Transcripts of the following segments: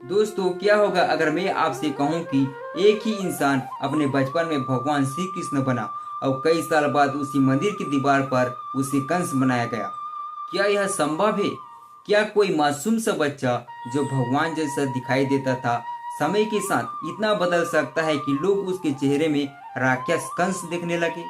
दोस्तों, क्या होगा अगर मैं आपसे कहूं कि एक ही इंसान अपने बचपन में भगवान श्री कृष्ण बना और कई साल बाद उसी मंदिर की दीवार पर उसे कंस बनाया गया। क्या यह संभव है? क्या कोई मासूम सा बच्चा जो भगवान जैसा दिखाई देता था समय के साथ इतना बदल सकता है कि लोग उसके चेहरे में राक्षस कंस देखने लगे?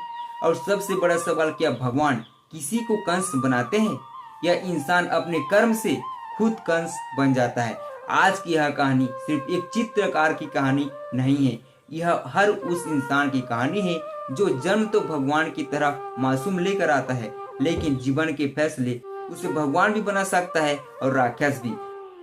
और सबसे बड़ा सवाल, क्या भगवान किसी को कंस बनाते हैं या इंसान अपने कर्म से खुद कंस बन जाता है? आज की यह कहानी सिर्फ एक चित्रकार की कहानी नहीं है, यह हर उस इंसान की कहानी है जो जन्म तो भगवान की तरह मासूम लेकर आता है, लेकिन जीवन के फैसले उसे भगवान भी बना सकता है और राक्षस भी।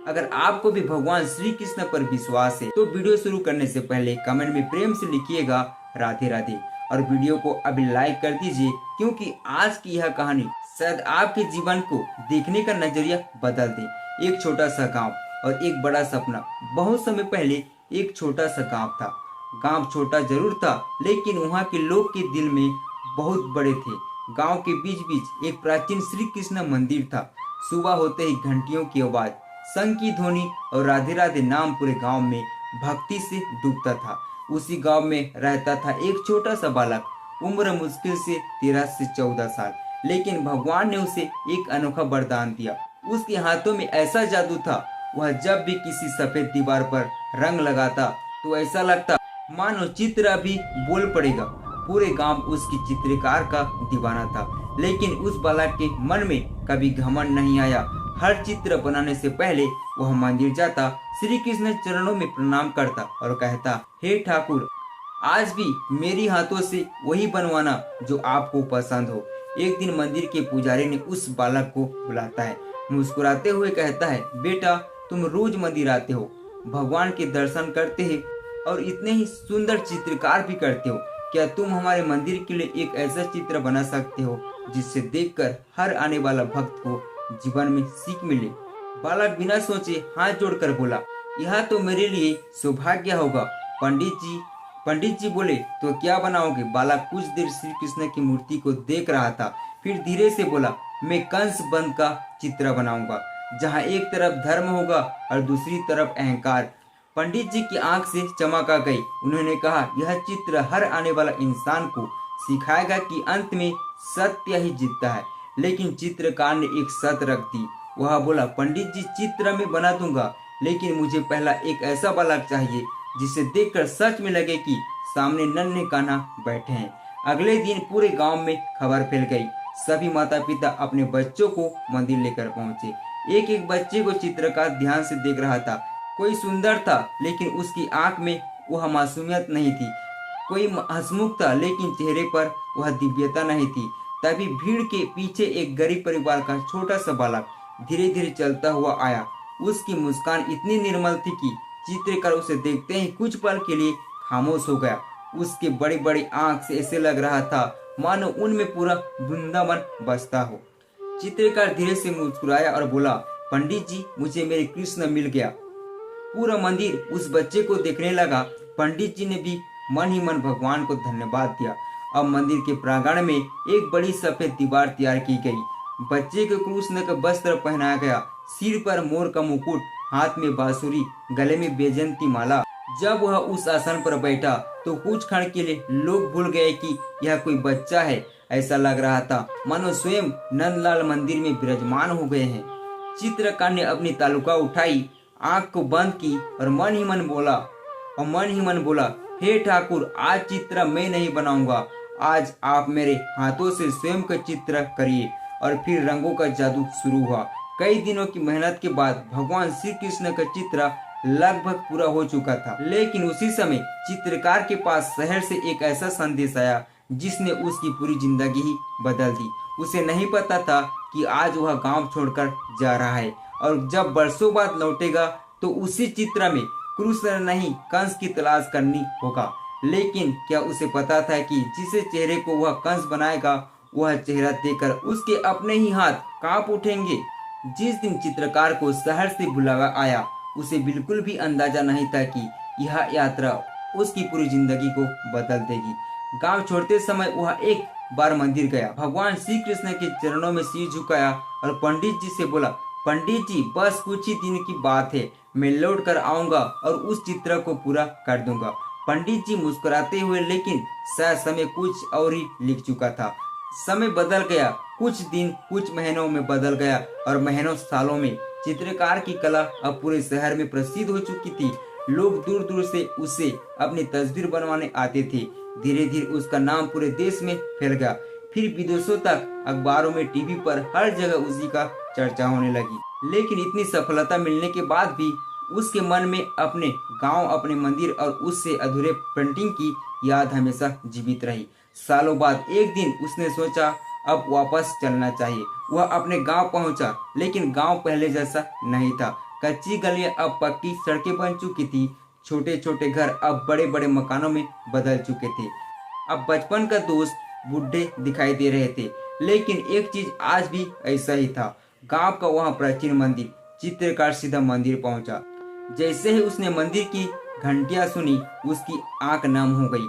अगर आपको भी भगवान श्री कृष्ण पर विश्वास है तो वीडियो शुरू करने से पहले कमेंट में प्रेम से लिखिएगा राधे राधे, और वीडियो को अभी लाइक कर दीजिए, क्योंकि आज की यह कहानी शायद आपके जीवन को देखने का नजरिया बदल दे। एक छोटा सा गांव और एक बड़ा सपना। बहुत समय पहले एक छोटा सा गांव था। गांव छोटा जरूर था, लेकिन वहाँ के लोग के दिल में बहुत बड़े थे। गांव के बीच बीच एक प्राचीन श्री कृष्ण मंदिर था। सुबह होते ही घंटियों की आवाज, शंख की ध्वनि और राधे राधे नाम पूरे गांव में भक्ति से डूबता था। उसी गांव में रहता था एक छोटा सा बालक, उम्र मुश्किल से 13 से 14 साल, लेकिन भगवान ने उसे एक अनोखा वरदान दिया। उसके हाथों में ऐसा जादू था, वह जब भी किसी सफेद दीवार पर रंग लगाता तो ऐसा लगता मानो चित्र अभी बोल पड़ेगा। पूरे गांव उसकी चित्रकार का दीवाना था, लेकिन उस बालक के मन में कभी घमंड नहीं आया। हर चित्र बनाने से पहले वह मंदिर जाता, श्री कृष्ण चरणों में प्रणाम करता और कहता, हे ठाकुर, आज भी मेरी हाथों से वही बनवाना जो आपको पसंद हो। एक दिन मंदिर के पुजारी ने उस बालक को बुलाता है। मुस्कुराते हुए कहता है, बेटा, तुम रोज मंदिर आते हो, भगवान के दर्शन करते हो और इतने ही सुंदर चित्रकार भी करते हो। क्या तुम हमारे मंदिर के लिए एक ऐसा चित्र बना सकते हो जिससे देखकर हर आने वाला भक्त को जीवन में सीख मिले? बालक बिना सोचे हाथ जोड़कर बोला, यह तो मेरे लिए सौभाग्य होगा पंडित जी बोले, तो क्या बनाओगे? बालक कुछ देर श्री कृष्ण की मूर्ति को देख रहा था, फिर धीरे से बोला, मैं कंस बंध का चित्र बनाऊंगा, जहाँ एक तरफ धर्म होगा और दूसरी तरफ अहंकार। पंडित जी की आंख से चमक आ गई। उन्होंने कहा, यह चित्र हर आने वाला इंसान को सिखाएगा कि अंत में सत्य ही जीतता है। लेकिन चित्रकार ने एक शर्त रख दी। वह बोला, पंडित जी, चित्र में बना दूंगा, लेकिन मुझे पहला एक ऐसा बालक चाहिए जिसे देखकर सच में लगे कि सामने नन्हे कान्हा बैठे हैं। अगले दिन पूरे गांव में खबर फैल गई। सभी माता पिता अपने बच्चों को मंदिर लेकर पहुंचे। एक एक बच्चे को चित्रकार ध्यान से देख रहा था। कोई सुंदर था, लेकिन उसकी आंख में वह मासूमियत नहीं थी। कोई हंसमुख था, लेकिन चेहरे पर वह दिव्यता नहीं थी। तभी भीड़ के पीछे एक गरीब परिवार का छोटा सा बालक धीरे धीरे चलता हुआ आया। उसकी मुस्कान इतनी निर्मल थी कि चित्रकार उसे देखते ही कुछ पल के लिए खामोश हो गया। उसके बड़ी बड़ी आंख से ऐसे लग रहा था मानो उनमें पूरा वृंदावन बसता हो। चित्रकार धीरे से मुस्कुराया और बोला, पंडित जी, मुझे मेरे कृष्ण मिल गया। पूरा मंदिर उस बच्चे को देखने लगा। पंडित जी ने भी मन ही मन भगवान को धन्यवाद दिया। अब मंदिर के प्रांगण में एक बड़ी सफेद दीवार तैयार की गई। बच्चे को कृष्ण का वस्त्र पहनाया गया, सिर पर मोर का मुकुट, हाथ में बांसुरी, गले में बैजंती माला। जब वह उस आसन पर बैठा तो कुछ क्षण के लिए लोग भूल गए कि यह कोई बच्चा है। ऐसा लग रहा था मानो स्वयं नंदलाल मंदिर में विराजमान हो गए हैं। चित्रकार ने अपनी तालुका उठाई, आंख को बंद की और मन ही मन बोला, हे ठाकुर, आज चित्र मैं नहीं बनाऊंगा, आज आप मेरे हाथों से स्वयं का चित्र करिए। और फिर रंगों का जादू शुरू हुआ। कई दिनों की मेहनत के बाद भगवान श्री कृष्ण का चित्र लगभग पूरा हो चुका था। लेकिन उसी समय चित्रकार के पास शहर से एक ऐसा संदेश आया जिसने उसकी पूरी जिंदगी ही बदल दी। उसे नहीं पता था कि आज वह गांव छोड़कर जा रहा है और जब बरसों बाद लौटेगा तो उसी चित्र में कृष्ण नहीं, कंस की तलाश करनी होगा। लेकिन क्या उसे पता था कि जिसे चेहरे को वह कंस बनाएगा, वह चेहरा देखकर उसके अपने ही हाथ कांप उठेंगे। जिस दिन चित्रकार को शहर से बुलावा आया, उसे बिल्कुल भी अंदाजा नहीं था कि यह यात्रा उसकी पूरी जिंदगी को बदल देगी। गांव छोड़ते समय वह एक बार मंदिर गया, भगवान श्री कृष्ण के चरणों में सिर झुकाया और पंडित जी से बोला, पंडित जी, बस कुछ ही दिन की बात है, मैं लौट कर आऊंगा और उस चित्र को पूरा कर दूंगा। पंडित जी मुस्कुराते हुए, लेकिन शायद समय कुछ और ही लिख चुका था। समय बदल गया, कुछ दिन कुछ महीनों में बदल गया और महीनों सालों में। चित्रकार की कला अब पूरे शहर में प्रसिद्ध हो चुकी थी। लोग दूर दूर से उससे अपनी तस्वीर बनवाने आते थे। धीरे धीरे उसका नाम पूरे देश में फैल गया, फिर विदेशों तक, अखबारों में, टीवी पर, हर जगह उसी का चर्चा होने लगी। लेकिन इतनी सफलता मिलने के बाद भी उसके मन में अपने गांव, अपने मंदिर और उससे अधूरे पेंटिंग की याद हमेशा जीवित रही। सालों बाद एक दिन उसने सोचा अब वापस चलना चाहिए। वह अपने गांव पहुंचा, लेकिन गांव पहले जैसा नहीं था। कच्ची गलियां अब पक्की सड़कें बन चुकी थी। छोटे छोटे घर अब बड़े बड़े मकानों में बदल चुके थे। अब बचपन का दोस्त बूढ़े दिखाई दे रहे थे, लेकिन एक चीज आज भी ऐसा ही था। गांव का वह प्राचीन मंदिर। चित्रकार सीधा मंदिर पहुंचा। जैसे ही उसने मंदिर की घंटियां सुनी, उसकी आंख नम हो गई।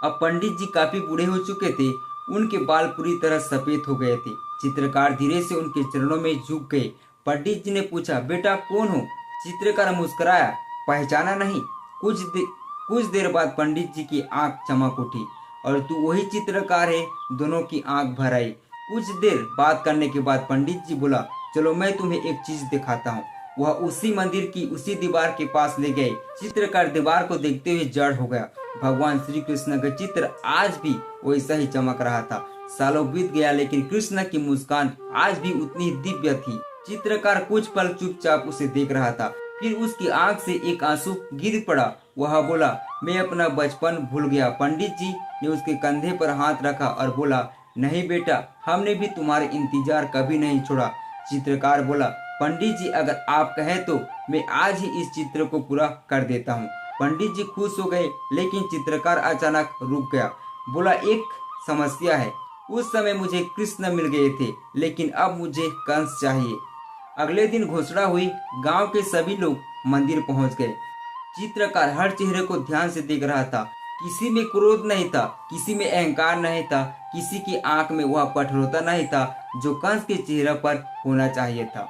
अब पंडित जी काफी बूढ़े हो चुके थे, उनके बाल पूरी तरह सफेद हो गए थे। चित्रकार धीरे से उनके चरणों में झुक गए। पंडित जी ने पूछा, बेटा कौन हो? चित्रकार मुस्कुराया, पहचाना नहीं? कुछ देर बाद पंडित जी की आंख चमक उठी, और तू वही चित्रकार है? दोनों की आंख भर आई। कुछ देर बात करने के बाद पंडित जी बोला, चलो मैं तुम्हें एक चीज दिखाता हूँ। वह उसी मंदिर की उसी दीवार के पास ले गए। चित्रकार दीवार को देखते हुए जड़ हो गया। भगवान श्री कृष्ण का चित्र आज भी वैसा ही चमक रहा था। सालों बीत गया, लेकिन कृष्ण की मुस्कान आज भी उतनी ही दिव्य थी। चित्रकार कुछ पल चुपचाप उसे देख रहा था, फिर उसकी आंख से एक आंसू गिर पड़ा। वह बोला, मैं अपना बचपन भूल गया। पंडित जी ने उसके कंधे पर हाथ रखा और बोला, नहीं बेटा, हमने भी तुम्हारे इंतजार कभी नहीं छोड़ा। चित्रकार बोला, पंडित जी अगर आप कहें तो मैं आज ही इस चित्र को पूरा कर देता हूँ। पंडित जी खुश हो गए, लेकिन चित्रकार अचानक रुक गया। बोला, एक समस्या है। उस समय मुझे कृष्ण मिल गए थे, लेकिन अब मुझे कंस चाहिए। अगले दिन घोषणा हुई। गांव के सभी लोग मंदिर पहुंच गए। चित्रकार हर चेहरे को ध्यान से देख रहा था। किसी में क्रोध नहीं था, किसी में अहंकार नहीं था, किसी की आंख में वह कठोरता नहीं था जो कंस के चेहरे पर होना चाहिए था।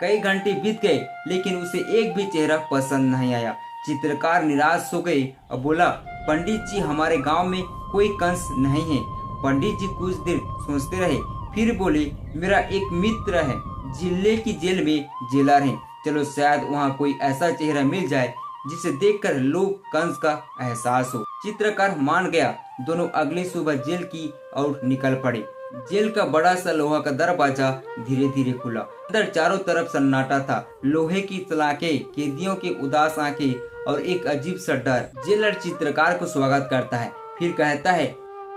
कई घंटे बीत गए, लेकिन उसे एक भी चेहरा पसंद नहीं आया। चित्रकार निराश हो गए और बोला, पंडित जी हमारे गांव में कोई कंस नहीं है। पंडित जी कुछ देर सोचते रहे, फिर बोले, मेरा एक मित्र है, जिले की जेल में जेलर है। चलो शायद वहाँ कोई ऐसा चेहरा मिल जाए जिसे देखकर लोग कंस का एहसास हो। चित्रकार मान गया। दोनों अगली सुबह जेल की ओर निकल पड़े। जेल का बड़ा सा लोहा का दरवाजा धीरे धीरे खुला। अंदर चारों तरफ सन्नाटा था। लोहे की सलाखें, कैदियों के उदास आंखें और एक अजीब सा डर। जेलर चित्रकार को स्वागत करता है, फिर कहता है,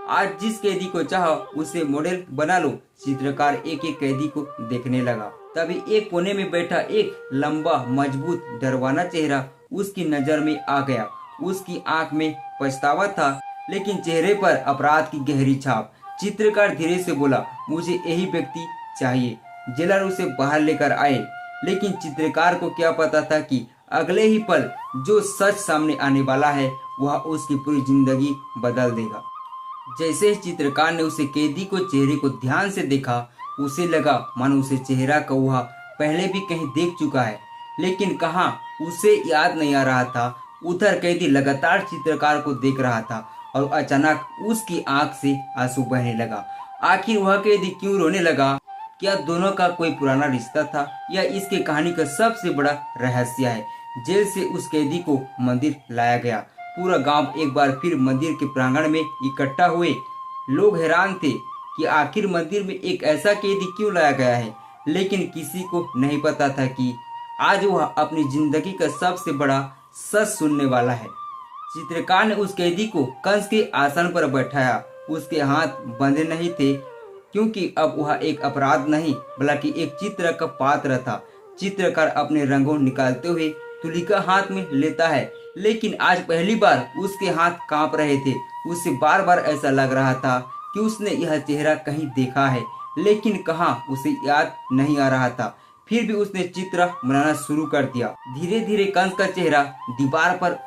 आज जिस कैदी को चाहो उसे मॉडल बना लो। चित्रकार एक एक कैदी को देखने लगा। तभी एक कोने में बैठा एक लंबा, मजबूत, डरवाना चेहरा उसकी नजर में आ गया। उसकी आंख में पछतावा था, लेकिन चेहरे पर अपराध की गहरी छाप। चित्रकार धीरे से बोला, मुझे यही व्यक्ति चाहिए। जेलर उसे बाहर लेकर आए, लेकिन चित्रकार को क्या पता था कि अगले ही पल जो सच सामने आने वाला है वह उसकी पूरी जिंदगी बदल देगा। जैसे ही चित्रकार ने उसे कैदी को चेहरे को ध्यान से देखा, उसे लगा मानो उसे चेहरा का वह पहले भी कहीं देख चुका है, लेकिन कहाँ उसे याद नहीं आ रहा था। उधर कैदी लगातार चित्रकार को देख रहा था और अचानक उसकी आंख से आंसू बहने लगा। आखिर वह कैदी क्यों रोने लगा? क्या दोनों का कोई पुराना रिश्ता था, या इसके कहानी का सबसे बड़ा रहस्य है? जेल से उस कैदी को मंदिर लाया गया। पूरा गांव एक बार फिर मंदिर के प्रांगण में इकट्ठा हुए। लोग हैरान थे कि आखिर मंदिर में एक ऐसा कैदी क्यों लाया गया है, लेकिन किसी को नहीं पता था कि आज वह अपनी जिंदगी का सबसे बड़ा सच सुनने वाला है। चित्रकार ने उस कैदी को कंस के आसन पर बैठाया। उसके हाथ बंधे नहीं थे, क्योंकि अब वह एक अपराध नहीं बल्कि एक चित्र का पात्र था। चित्रकार अपने रंगों निकालते हुए तुलिका हाथ में लेता है, लेकिन आज पहली बार उसके हाथ कांप रहे थे। उसे बार बार ऐसा लग रहा था कि उसने यह चेहरा कहीं देखा है, लेकिन कहाँ उसे याद नहीं आ रहा था। फिर भी उसने चित्र बनाना शुरू कर दिया। धीरे धीरे कंस का चेहरा दीवार पर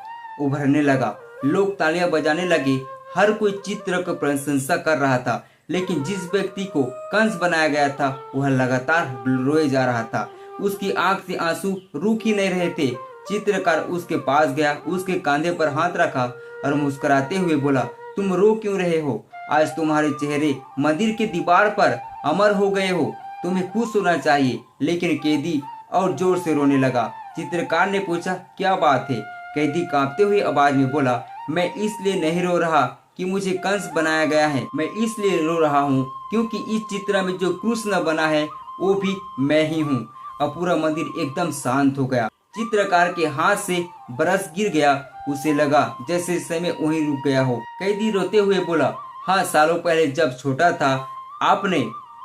उभरने लगा। लोग तालियां बजाने लगे। हर कोई चित्र की प्रशंसा कर रहा था, लेकिन जिस व्यक्ति को कंस बनाया गया था वह लगातार रोए जा रहा था। उसकी आंख से आंसू रुक ही नहीं रहे थे। चित्रकार उसके पास गया, उसके कंधे पर हाथ रखा और मुस्कुराते हुए बोला, तुम रो क्यों रहे हो? आज तुम्हारे चेहरे मंदिर की दीवार पर अमर हो गए हो। तुम्हें खुश होना चाहिए। लेकिन कैदी और जोर से रोने लगा। चित्रकार ने पूछा, क्या बात है? कैदी कांपते हुए आवाज में बोला, मैं इसलिए नहीं रो रहा कि मुझे कंस बनाया गया है। मैं इसलिए रो रहा हूँ क्योंकि इस चित्र में जो कृष्ण बना है वो भी मैं ही हूँ। अब पूरा मंदिर एकदम शांत हो गया। चित्रकार के हाथ से ब्रश गिर गया। उसे लगा जैसे समय वहीं रुक गया हो। कैदी रोते हुए बोला, हाँ, सालों पहले जब छोटा था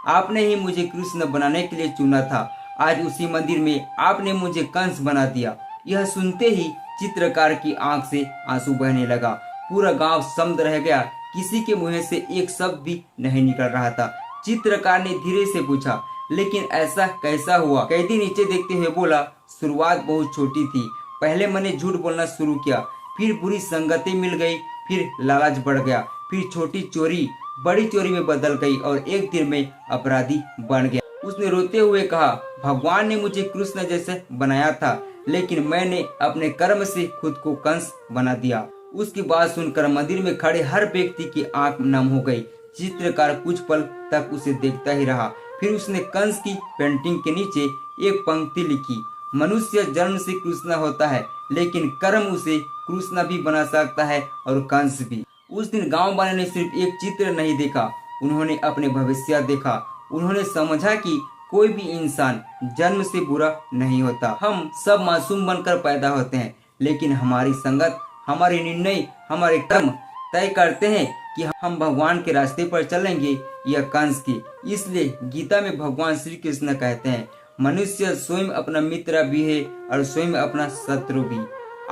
आपने ही मुझे कृष्ण बनाने के लिए चुना था। आज उसी मंदिर में आपने मुझे कंस बना दिया। यह सुनते ही चित्रकार की आंख से आंसू बहने लगा। पूरा गांव सम्म रह गया। किसी के मुंह से एक शब्द भी नहीं निकल रहा था। चित्रकार ने धीरे से पूछा, लेकिन ऐसा कैसा हुआ? कैदी नीचे देखते हुए बोला, शुरुआत बहुत छोटी थी। पहले मैंने झूठ बोलना शुरू किया, फिर बुरी संगतें मिल गई, फिर लालच बढ़ गया, फिर छोटी चोरी बड़ी चोरी में बदल गई और एक दिन में अपराधी बन गया। उसने रोते हुए कहा, भगवान ने मुझे कृष्ण जैसे बनाया था, लेकिन मैंने अपने कर्म से खुद को कंस बना दिया। उसकी बात सुनकर मंदिर में खड़े हर व्यक्ति की आंख नम हो गई। चित्रकार कुछ पल तक उसे देखता ही रहा। फिर उसने कंस की पेंटिंग के नीचे एक पंक्ति लिखी, मनुष्य जन्म से कृष्ण होता है, लेकिन कर्म उसे कृष्ण भी बना सकता है और कंस भी। उस दिन गांव वाले ने सिर्फ एक चित्र नहीं देखा, उन्होंने अपने भविष्य देखा। उन्होंने समझा कि कोई भी इंसान जन्म से बुरा नहीं होता। हम सब मासूम बनकर पैदा होते हैं, लेकिन हमारी संगत, हमारे निर्णय, हमारे कर्म तय करते हैं कि हम भगवान के रास्ते पर चलेंगे या कंस के। इसलिए गीता में भगवान श्री कृष्ण कहते हैं, मनुष्य स्वयं अपना मित्र भी है और स्वयं अपना शत्रु भी।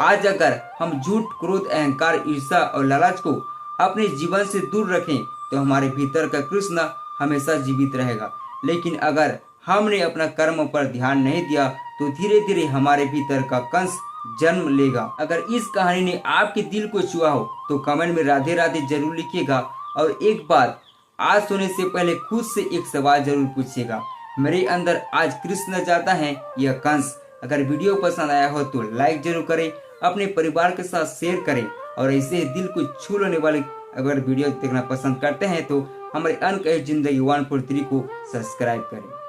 आज अगर हम झूठ, क्रोध, अहंकार, ईर्ष्या और लालच को अपने जीवन से दूर रखें तो हमारे भीतर का कृष्ण हमेशा जीवित रहेगा। लेकिन अगर हमने अपना कर्म पर ध्यान नहीं दिया तो धीरे धीरे हमारे भीतर का कंस जन्म लेगा। अगर इस कहानी ने आपके दिल को छुआ हो तो कमेंट में राधे राधे जरूर लिखिएगा। और एक बात, आज सोने से पहले खुद से एक सवाल जरूर पूछिएगा, मेरे अंदर आज कृष्ण जाता है या कंस? अगर वीडियो पसंद आया हो तो लाइक जरूर करें, अपने परिवार के साथ शेयर करें और ऐसे दिल को छू लेने वाले अगर वीडियो देखना पसंद करते हैं तो हमारे अनकही जिंदगी 143 को सब्सक्राइब करें।